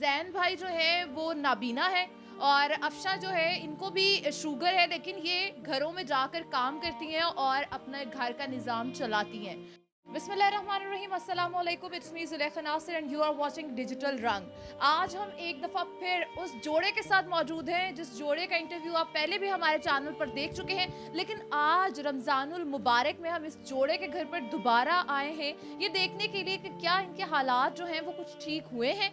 जैन भाई जो है वो नाबीना है और अफशा जो है इनको भी शुगर है, लेकिन ये घरों में जाकर काम करती हैं और अपने घर का निज़ाम चलाती हैं। बिस्मिल्लाहिर्रहमानिर्रहीम, अस्सलाम वालेकुम, it's me Zulekha Nasir and you are watching digital Rang. आज हम एक दफ़ा फिर उस जोड़े के साथ मौजूद हैं जिस जोड़े का इंटरव्यू आप पहले भी हमारे चैनल पर देख चुके हैं, लेकिन आज रमज़ानुल मुबारक में हम इस जोड़े के घर पर दोबारा आए हैं ये देखने के लिए कि क्या इनके हालात जो हैं वो कुछ ठीक हुए हैं।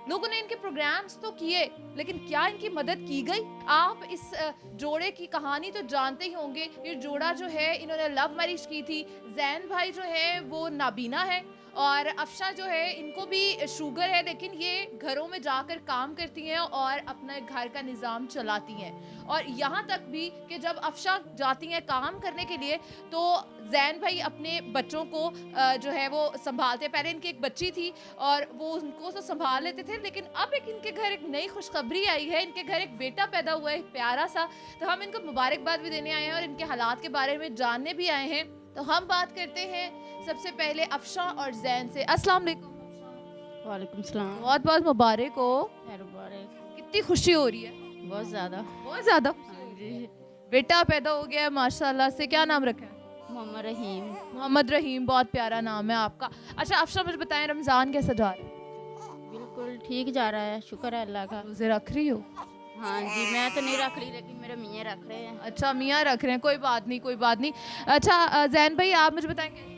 लोगों ने इनके प्रोग्राम्स तो किए, लेकिन क्या इनकी मदद की गई? आप इस जोड़े की कहानी तो जानते ही होंगे। ये जोड़ा जो है इन्होंने लव मैरिज की थी। जैन भाई जो है वो नाबीना है और अफशा जो है इनको भी शुगर है, लेकिन ये घरों में जाकर काम करती हैं और अपने घर का निज़ाम चलाती हैं। और यहाँ तक भी कि जब अफशा जाती हैं काम करने के लिए तो जैन भाई अपने बच्चों को जो है वो संभालते हैं। पहले इनकी एक बच्ची थी और वो उनको तो संभाल लेते थे, लेकिन अब इनके घर एक नई खुशखबरी आई है। इनके घर एक बेटा पैदा हुआ है, प्यारा सा। तो हम इनको मुबारकबाद भी देने आए हैं और इनके हालात के बारे में जानने भी आए हैं। तो हम बात करते हैं सबसे पहले अफशा और जैन से। अस्सलाम वालेकुम। वालेकुम सलाम। बहुत बहुत मुबारक हो। खैर मुबारक। कितनी खुशी हो रही है? बहुत ज़्यादा। बहुत ज़्यादा हाँ जी। बेटा पैदा हो गया है माशाल्लाह से। क्या नाम रखा है? मोहम्मद रहीम। मोहम्मद रहीम, बहुत प्यारा नाम है आपका। अच्छा अफशा, मुझे बताएं रमज़ान कैसा जा रहा है? बिल्कुल ठीक जा रहा है, शुक्र है अल्लाह का। रोज़े रख रही हो? हाँ जी, मैं तो नहीं रख रही लेकिन मेरे मियाँ रख रहे हैं। अच्छा, मियाँ रख रहे हैं, कोई बात नहीं, कोई बात नहीं। अच्छा जैन भाई, आप मुझे बताएंगे?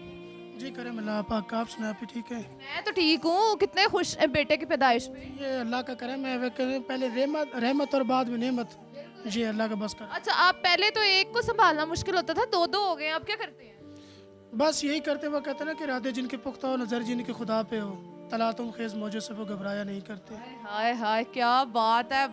जी करम अल्लाह पाक, आप सुना आप ठीक है? मैं तो ठीक हूँ। कितने खुश हैं बेटे की पैदाइश पे? ये अल्लाह का करम है, वे करें पहले रहमत रहमत और बाद में नेमत। जी अल्लाह का बस कर। अच्छा, आप पहले तो एक को संभालना मुश्किल होता था, दो दो हो गए, अब क्या करते हैं? बस यही करते हुए कहते ना कि राधे जिनके पुख्ता हो नज़र जिनके खुदा पे हो, तला तुम खेज मौजों से वो घबराया नहीं करते। हाय हाय, क्या बात है।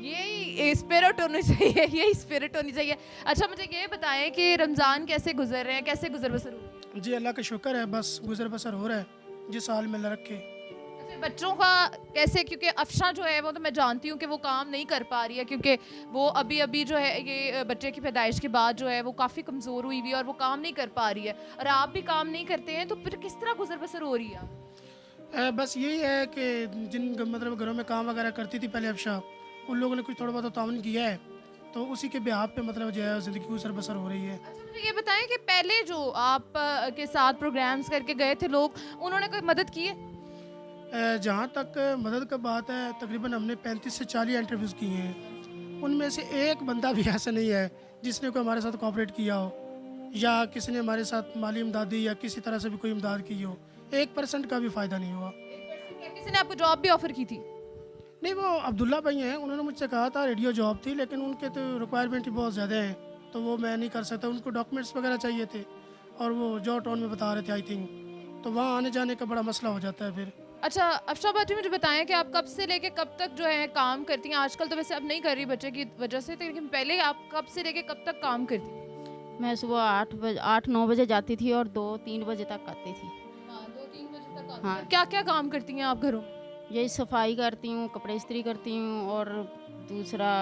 यही स्पिरिट होनी चाहिए, यही स्पिरिट होनी चाहिए। अच्छा मुझे ये बताएं कि रमज़ान कैसे गुजर रहे हैं, कैसे गुजर बसर हो रही है? जी अल्लाह का शुक्र है, बस गुजर बसर हो रहा है जिस हाल में अल्लाह रखे। अच्छा, बच्चों का कैसे? क्योंकि अफशा जो है वो तो मैं जानती हूँ कि वो काम नहीं कर पा रही है, क्योंकि वो अभी अभी जो है ये बच्चे की पैदाइश के बाद जो है वो काफ़ी कमज़ोर हुई हुई है और वो काम नहीं कर पा रही है। और आप भी काम नहीं करते हैं, तो फिर किस तरह गुजर बसर हो रही है? बस यही है कि जिन मतलब घरों में काम वगैरह करती थी पहले अफशा, उन लोगों ने कुछ थोड़ा बहुत ताउन किया है, तो उसी के बिहाफ पे मतलब जो है ज़िंदगी गुजर बसर हो रही है। अच्छा मुझे ये बताएं कि पहले जो आप के साथ प्रोग्राम्स करके गए थे लोग, उन्होंने कोई मदद की है? जहाँ तक मदद का बात है, तकरीबन हमने 35 से 40 इंटरव्यूज़ किए हैं। उनमें से एक बंदा भी ऐसा नहीं है जिसने कोई हमारे साथ कोऑपरेट किया हो या किसी ने हमारे साथ माली इमदाद दी या किसी तरह से भी कोई इमदाद की हो। 1% का भी फ़ायदा नहीं हुआ। किसी ने आपको जॉब भी ऑफर की थी? नहीं, वो अब्दुल्ला भाई हैं, उन्होंने मुझसे कहा था रेडियो जॉब थी, लेकिन उनके तो रिक्वायरमेंट ही बहुत ज़्यादा है, तो वो मैं नहीं कर सकता। उनको डॉक्यूमेंट्स वगैरह चाहिए थे और वो जॉ टाउन में बता रहे थे आई थिंक, तो वहाँ आने जाने का बड़ा मसला हो जाता है फिर। अच्छा अफशा बाजी, मुझे बताएं कि आप कब से लेके कब तक जो है काम करती हैं? आजकल तो वैसे अब नहीं कर रही बच्चे की वजह से, लेकिन पहले आप कब से लेके कब तक काम करती थी? मैं सुबह 8-9 बजे जाती थी और 2-3 बजे तक आती थी। हाँ, 2-3 बजे तक। हाँ। क्या क्या काम करती हैं आप घरों में? यही सफाई करती हूँ, कपड़े इस्त्री करती हूँ और दूसरा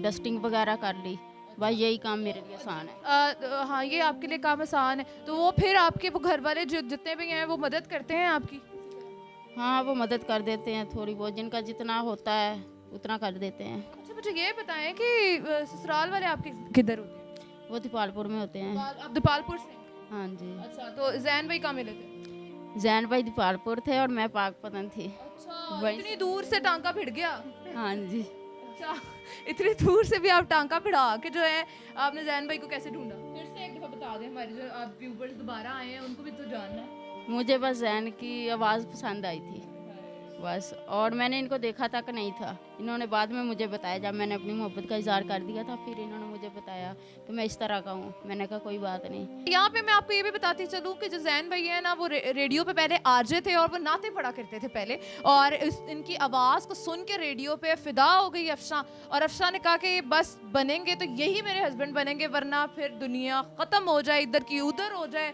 डस्टिंग वगैरह कर ली। भाई यही काम मेरे लिए आसान है। हाँ, ये आपके लिए काम आसान है। तो वो फिर आपके वो घर वाले जो जितने भी हैं वो मदद करते हैं आपकी? हाँ, वो मदद कर देते हैं थोड़ी बहुत, जिनका जितना होता है उतना कर देते हैं। अच्छा मुझे ये बताएं कि ससुराल वाले आपके किधर होते हैं? वो दीपालपुर में होते हैं। आप दीपालपुर से? हाँ जी। अच्छा, तो जैन भाई कहाँ मिले थे? जैन भाई दीपालपुर थे और मैं पाकपतन थी। अच्छा, वहीं इतनी दूर से टांका भिड़ गया? हाँ जी। अच्छा, इतनी दूर से भी आप टांका भिड़ा के जो है आपने जैन भाई को कैसे ढूंढा? फिर से एक दफा बता दें, हमारे जो आप व्यूवर्स दोबारा आए हैं उनको भी तो जानना है। मुझे बस जैन की आवाज़ पसंद आई थी बस, और मैंने इनको देखा तक नहीं था। इन्होंने बाद में मुझे बताया, जब मैंने अपनी मोहब्बत का इजहार कर दिया था फिर इन्होंने मुझे बताया कि मैं इस तरह का हूँ। मैंने कहा कोई बात नहीं। यहाँ पे मैं आपको ये भी बताती चलूँ कि जो जैन भाई है ना, वो रेडियो पे पहले आरजे थे और वो नाते पढ़ा करते थे पहले, और इनकी आवाज़ को सुन के रेडियो पे फिदा हो गई अफशा, और अफशा ने कहा कि बस बनेंगे तो यही मेरे हस्बैंड बनेंगे, वरना फिर दुनिया ख़त्म हो जाए, इधर की उधर हो जाए।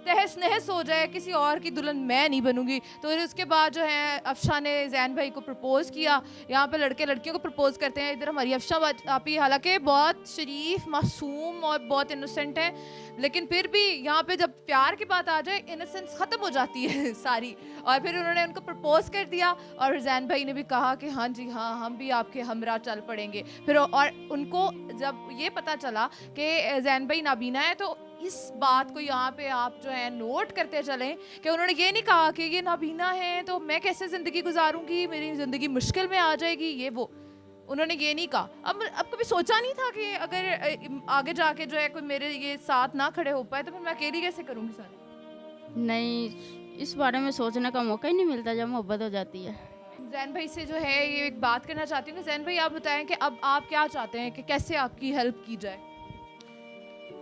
तहस नहस हो जाए, किसी और की दुल्हन मैं नहीं बनूंगी। तो फिर उसके बाद जो है अफशा ने जैन भाई को प्रपोज़ किया। यहाँ पे लड़के लड़कियों को प्रपोज़ करते हैं, इधर हमारी अफशा आपी हालांकि बहुत शरीफ मासूम और बहुत इनोसेंट है, लेकिन फिर भी यहाँ पे जब प्यार की बात आ जाए इनोसेंस ख़त्म हो जाती है सारी। और फिर उन्होंने उनको प्रपोज़ कर दिया और जैन भाई ने भी कहा कि हाँ जी हाँ, हम भी आपके हमरा चल पड़ेंगे। फिर और उनको जब ये पता चला कि जैन भाई नाबीना है, तो इस बात को यहाँ पे आप जो है नोट करते चलें कि उन्होंने ये नहीं कहा कि ये नाबीना है तो मैं कैसे ज़िंदगी गुजारूंगी, मेरी ज़िंदगी मुश्किल में आ जाएगी, ये वो उन्होंने ये नहीं कहा। अब कभी सोचा नहीं था कि अगर आगे जाके जो है कोई मेरे ये साथ ना खड़े हो पाए तो फिर मैं अकेली कैसे करूँगी सर? नहीं, इस बारे में सोचने का मौका ही नहीं मिलता जब मोहब्बत हो जाती है। जैन भाई से जो है ये एक बात करना चाहती हूँ कि जैन भाई आप बताएं कि अब आप क्या चाहते हैं कि कैसे आपकी हेल्प की जाए?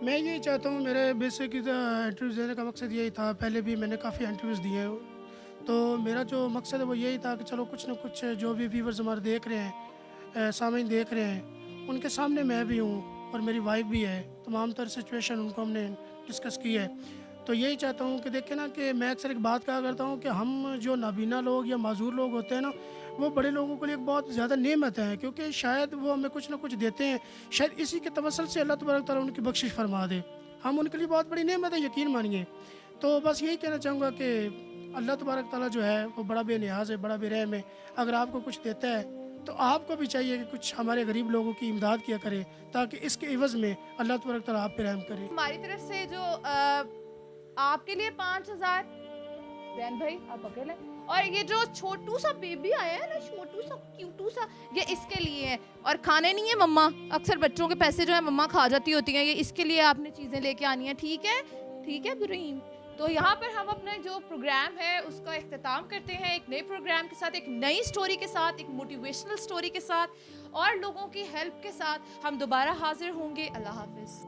मैं यही चाहता हूँ, मेरे बेसिक इंटरव्यूज़ देने का मकसद यही था। पहले भी मैंने काफ़ी इंटरव्यूज़ दिए हैं, तो मेरा जो मकसद है वो यही था कि चलो कुछ ना कुछ जो भी व्यूवर्स हमारे देख रहे हैं, सामीन देख रहे हैं, उनके सामने मैं भी हूँ और मेरी वाइफ भी है। तमाम तर सिचुएशन उनको हमने डिस्कस की है। तो यही चाहता हूँ कि देखें ना कि मैं अक्सर एक बात कहा करता हूँ कि हम जो नाबीना लोग या माजूर लोग होते हैं ना, वो बड़े लोगों के लिए एक बहुत ज़्यादा नेमत है, क्योंकि शायद वो हमें कुछ ना कुछ देते हैं। शायद इसी के तवस्सुल से अल्लाह तबारक तआला उनकी बख्शिश फरमा दे। हम उनके लिए बहुत बड़ी नेमत है, यकीन मानिए। तो बस यही कहना चाहूँगा कि अल्लाह तबारक तआला जो है वो बड़ा बेनियाज़ है, बड़ा बेरहम है। अगर आपको कुछ देता है तो आपको भी चाहिए कि कुछ हमारे गरीब लोगों की इमदाद किया करे, ताकि इसके इवज़ में अल्लाह तबारक तआला आप पे रहम करे। हमारी तरफ से जो आपके लिए 5000 जैन भाई आप पकड़ लें, और ये जो छोटू सा बेबी आया है ना, छोटू सा क्यूटू सा, ये इसके लिए है। और खाने नहीं है मम्मा, अक्सर बच्चों के पैसे जो है मम्मा खा जाती होती हैं, ये इसके लिए आपने चीज़ें लेके आनी है, ठीक है? ठीक है इब्राहीम। तो यहाँ पर हम अपना जो प्रोग्राम है उसका इख्तिताम करते हैं एक नए प्रोग्राम के साथ, एक नई स्टोरी के साथ, एक मोटिवेशनल स्टोरी के साथ और लोगों की हेल्प के साथ हम दोबारा हाजिर होंगे। अल्लाह हाफिज़।